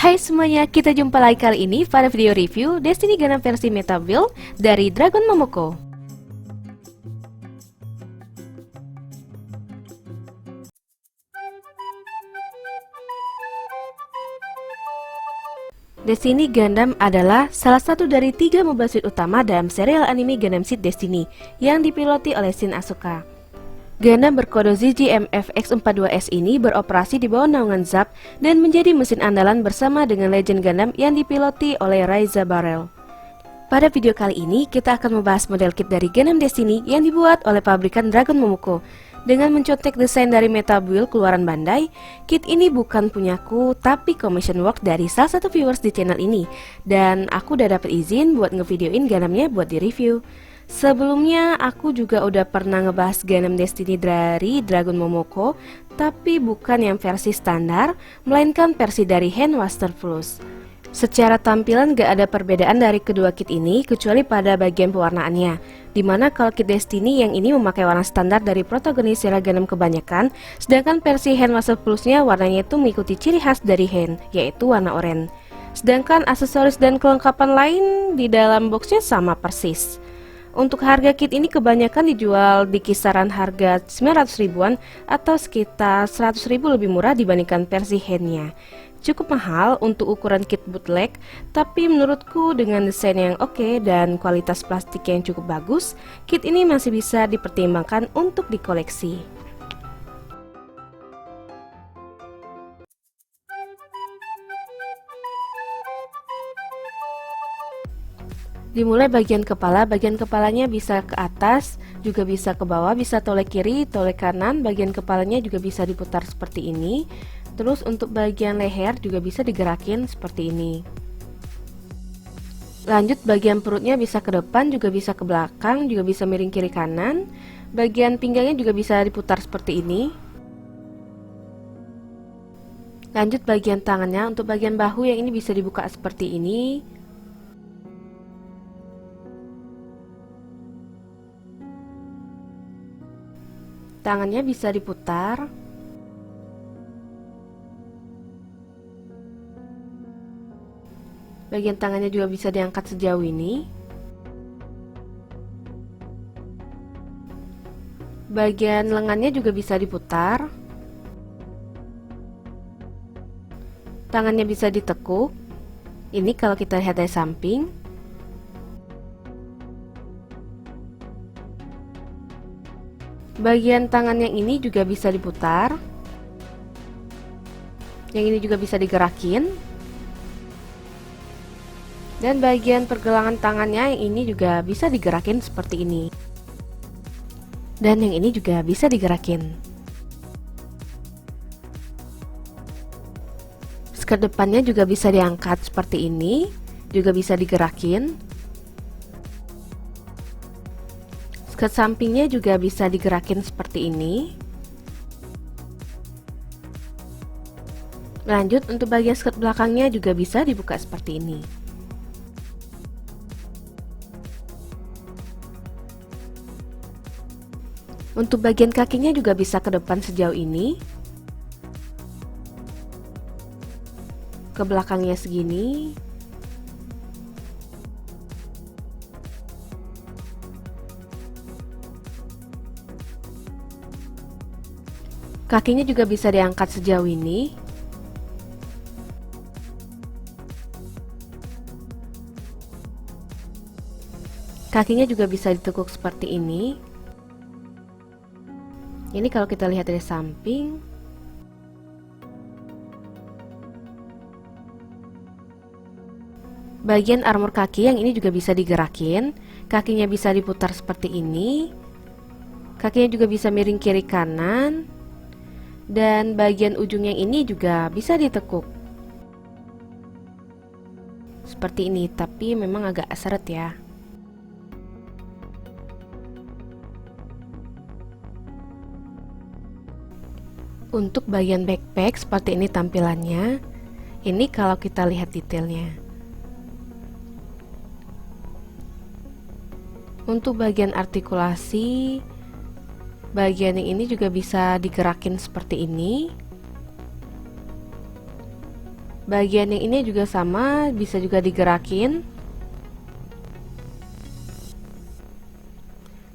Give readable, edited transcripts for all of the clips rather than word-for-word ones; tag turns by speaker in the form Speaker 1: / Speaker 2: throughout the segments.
Speaker 1: Hai semuanya, kita jumpa lagi kali ini pada video review Destiny Gundam versi Meta Build dari Dragon Momoko. Destiny Gundam adalah salah satu dari 3 mobile suit utama dalam serial anime Gundam Seed Destiny yang dipiloti oleh Shin Asuka. Gundam berkode ZGMF X42S ini beroperasi di bawah naungan Zap dan menjadi mesin andalan bersama dengan Legend Gundam yang dipiloti oleh Raiza Barrel. Pada video kali ini, kita akan membahas model kit dari Gundam Destiny yang dibuat oleh pabrikan Dragon Momoko. Dengan mencontek desain dari Meta Build keluaran Bandai, kit ini bukan punyaku, tapi commission work dari salah satu viewers di channel ini. Dan aku udah dapat izin buat ngevideoin Gundamnya buat di-review. Sebelumnya aku juga udah pernah ngebahas Gundam Destiny dari Dragon Momoko, tapi bukan yang versi standar, melainkan versi dari Handmaster Plus. Secara tampilan gak ada perbedaan dari kedua kit ini kecuali pada bagian pewarnaannya, dimana kalau kit Destiny yang ini memakai warna standar dari protagonis serial Gundam kebanyakan, sedangkan versi Handmaster Plusnya warnanya itu mengikuti ciri khas dari Hand, yaitu warna oranye. Sedangkan aksesoris dan kelengkapan lain di dalam boxnya sama persis. Untuk harga kit ini kebanyakan dijual di kisaran harga 900 ribuan atau sekitar 100 ribu lebih murah dibandingkan versi handnya. Cukup mahal untuk ukuran kit bootleg, tapi menurutku dengan desain yang oke dan kualitas plastik yang cukup bagus, kit ini masih bisa dipertimbangkan untuk dikoleksi. Dimulai bagian kepalanya bisa ke atas, juga bisa ke bawah, bisa tolek kiri, tolek kanan, bagian kepalanya juga bisa diputar seperti ini. Terus untuk bagian leher juga bisa digerakin seperti ini. Lanjut bagian perutnya bisa ke depan, juga bisa ke belakang, juga bisa miring kiri kanan. Bagian pinggangnya juga bisa diputar seperti ini. Lanjut bagian tangannya, untuk bagian bahu yang ini bisa dibuka seperti ini. Tangannya bisa diputar. Bagian tangannya juga bisa diangkat sejauh ini. Bagian lengannya juga bisa diputar. Tangannya bisa ditekuk. Ini kalau kita lihat dari samping. Bagian tangan yang ini juga bisa diputar. Yang ini juga bisa digerakin. Dan bagian pergelangan tangannya yang ini juga bisa digerakin seperti ini. Dan yang ini juga bisa digerakin. Skirt depannya juga bisa diangkat seperti ini, juga bisa digerakin. Skirt sampingnya juga bisa digerakin seperti ini. Lanjut untuk bagian skirt belakangnya juga bisa dibuka seperti ini. Untuk bagian kakinya juga bisa ke depan sejauh ini. Ke belakangnya segini. Kakinya juga bisa diangkat sejauh ini. Kakinya juga bisa ditekuk seperti ini. Ini kalau kita lihat dari samping. Bagian armor kaki yang ini juga bisa digerakin. Kakinya bisa diputar seperti ini. Kakinya juga bisa miring kiri kanan. Dan bagian ujung yang ini juga bisa ditekuk seperti ini, tapi memang agak seret ya. Untuk bagian backpack seperti ini tampilannya. Ini kalau kita lihat detailnya. Untuk bagian artikulasi, bagian yang ini juga bisa digerakin seperti ini. Bagian yang ini juga sama, bisa juga digerakin.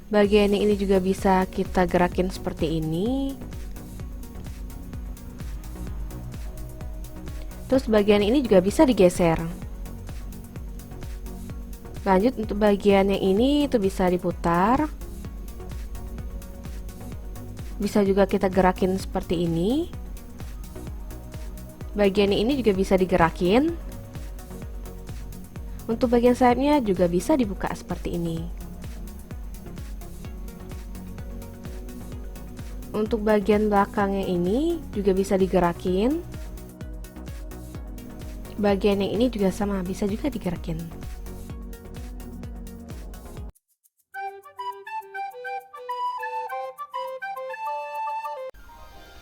Speaker 1: Bagian yang ini juga bisa kita gerakin seperti ini. Terus bagian ini juga bisa digeser. Lanjut untuk bagian yang ini itu bisa diputar. Bisa juga kita gerakin seperti ini. Bagian yang ini juga bisa digerakin. Untuk bagian sayapnya juga bisa dibuka seperti ini. Untuk bagian belakangnya ini juga bisa digerakin. Bagian yang ini juga sama, bisa juga digerakin.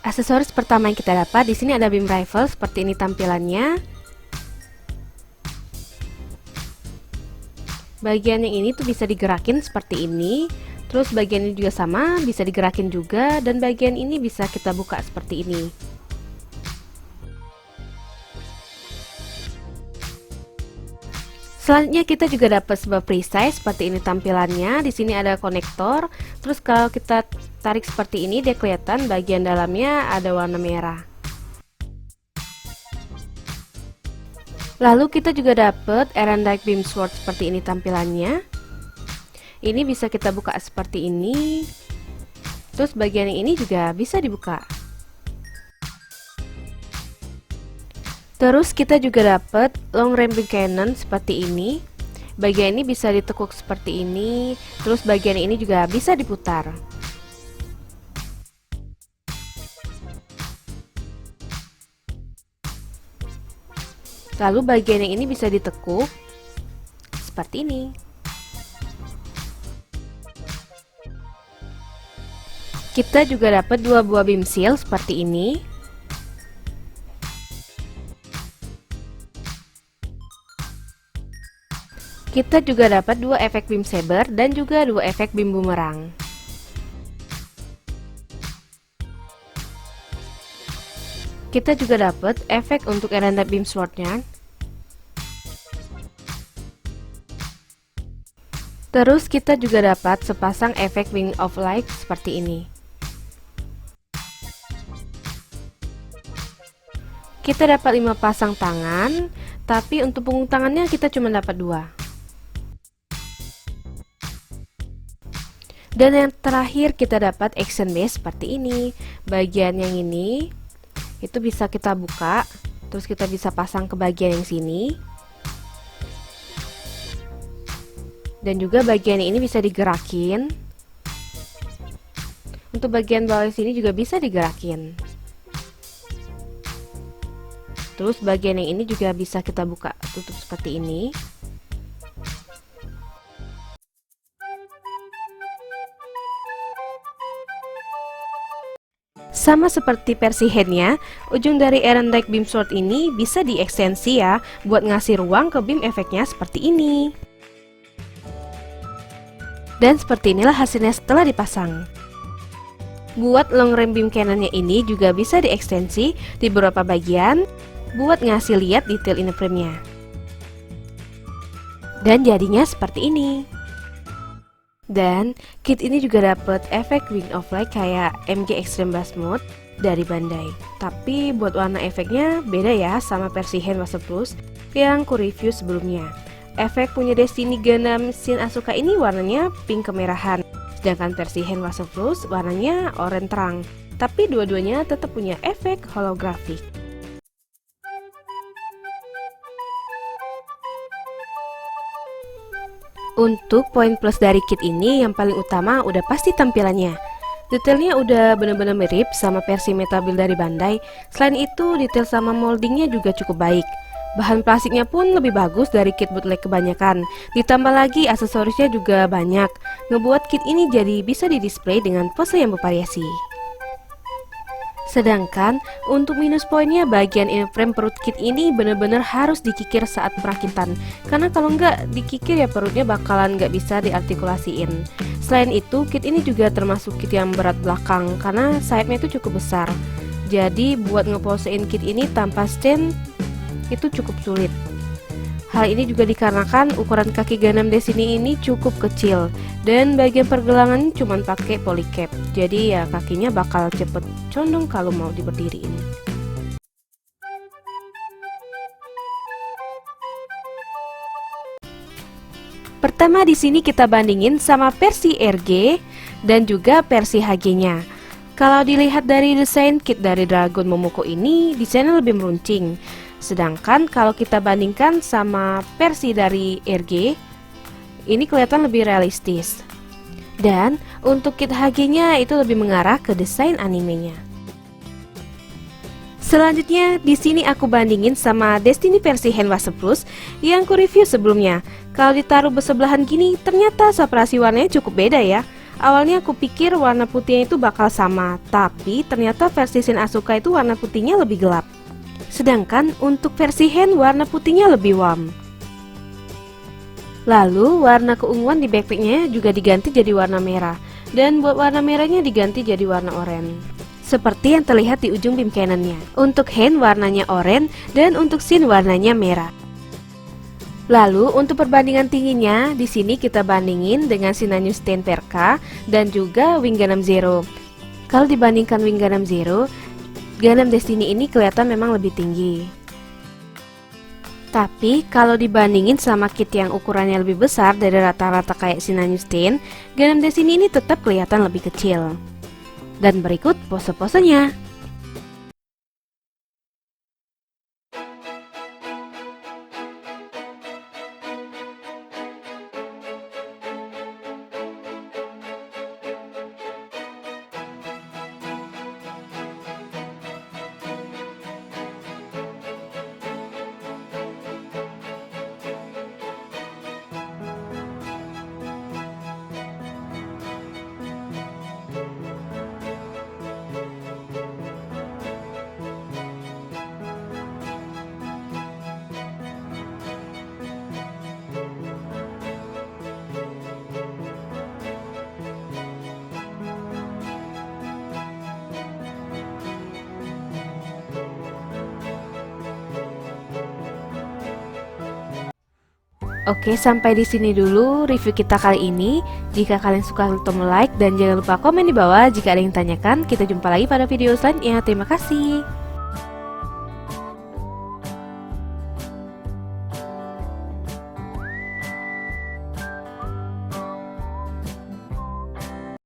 Speaker 1: Aksesoris pertama yang kita dapat di sini ada beam rifle, seperti ini tampilannya. Bagian yang ini tuh bisa digerakin seperti ini. Terus bagian ini juga sama, bisa digerakin juga, dan bagian ini bisa kita buka seperti ini. Selanjutnya kita juga dapat sebuah perisai seperti ini tampilannya. Di sini ada konektor. Terus kalau kita tarik seperti ini, dia kelihatan bagian dalamnya ada warna merah. Lalu kita juga dapat Erendite Beam Sword seperti ini tampilannya. Ini bisa kita buka seperti ini. Terus bagian yang ini juga bisa dibuka. Terus kita juga dapat long range cannon seperti ini. Bagian ini bisa ditekuk seperti ini. Terus bagian ini juga bisa diputar. Lalu bagian yang ini bisa ditekuk seperti ini. Kita juga dapat dua buah beam shield seperti ini. Kita juga dapat dua efek beam saber dan juga dua efek beam boomerang. Kita juga dapat efek untuk Erendite Beam Sword-nya. Terus kita juga dapat sepasang efek Wing of Light seperti ini. Kita dapat 5 pasang tangan, tapi untuk punggung tangannya kita cuma dapat 2. Dan yang terakhir kita dapat action base seperti ini. Bagian yang ini itu bisa kita buka, terus kita bisa pasang ke bagian yang sini. Dan juga bagian ini bisa digerakin. Untuk bagian bawah sini juga bisa digerakin. Terus bagian yang ini juga bisa kita buka tutup seperti ini. Sama seperti versi handnya, ujung dari Erendite Beam Sword ini bisa diekstensi ya, buat ngasih ruang ke beam efeknya seperti ini. Dan seperti inilah hasilnya setelah dipasang. Buat long range beam cannonnya ini juga bisa diekstensi di beberapa bagian, buat ngasih lihat detail inner frame-nya. Dan jadinya seperti ini. Dan kit ini juga dapat efek Wing of Light kayak MG Extreme Blast Mode dari Bandai. Tapi buat warna efeknya beda ya sama versi Hand Master Plus yang ku review sebelumnya. Efek punya Destiny Gundam Shin Asuka ini warnanya pink kemerahan, sedangkan versi Hand Master Plus warnanya oranye terang. Tapi dua-duanya tetap punya efek holografik. Untuk poin plus dari kit ini yang paling utama udah pasti tampilannya. Detailnya udah bener-bener mirip sama versi Metal Build dari Bandai. Selain itu detail sama moldingnya juga cukup baik. Bahan plastiknya pun lebih bagus dari kit bootleg kebanyakan. Ditambah lagi aksesorisnya juga banyak, ngebuat kit ini jadi bisa didisplay dengan pose yang bervariasi. Sedangkan untuk minus poinnya bagian inner frame perut kit ini bener-bener harus dikikir saat perakitan, karena kalau nggak dikikir ya perutnya bakalan nggak bisa diartikulasiin. Selain itu kit ini juga termasuk kit yang berat belakang karena sayapnya itu cukup besar. Jadi buat ngeposein kit ini tanpa stand itu cukup sulit. Hal ini juga dikarenakan ukuran kaki Gundam Destiny ini cukup kecil dan bagian pergelangan cuma pakai polycap. Jadi ya kakinya bakal cepet condong kalau mau diberdiriin. Pertama di sini kita bandingin sama versi RG dan juga versi HG-nya. Kalau dilihat dari desain kit dari Dragon Momoko ini, desainnya lebih meruncing. Sedangkan kalau kita bandingkan sama versi dari RG, ini kelihatan lebih realistis. Dan untuk kit HG-nya itu lebih mengarah ke desain animenya. Selanjutnya, di sini aku bandingin sama Destiny versi Hanwase Plus yang ku review sebelumnya. Kalau ditaruh bersebelahan gini, ternyata saturasi warnanya cukup beda ya. Awalnya aku pikir warna putihnya itu bakal sama, tapi ternyata versi Shin Asuka itu warna putihnya lebih gelap. Sedangkan untuk versi Hen warna putihnya lebih warm. Lalu warna keunguan di backpacknya juga diganti jadi warna merah, dan buat warna merahnya diganti jadi warna oranye, seperti yang terlihat di ujung beam cannonnya. Untuk Hen warnanya oranye dan untuk Shin warnanya merah. Lalu untuk perbandingan tingginya, di sini kita bandingin dengan Sinanius 10 Perka dan juga Wing Gundam Zero. Kalau dibandingkan Wing Gundam Zero, Gundam Destiny ini kelihatan memang lebih tinggi. Tapi kalau dibandingin sama kit yang ukurannya lebih besar dari rata-rata kayak Sinanius 10, Gundam Destiny ini tetap kelihatan lebih kecil. Dan berikut pose-posenya. Oke, sampai di sini dulu review kita kali ini. Jika kalian suka, tombol like dan jangan lupa komen di bawah jika ada yang tanyakan. Kita jumpa lagi pada video selanjutnya. Terima kasih.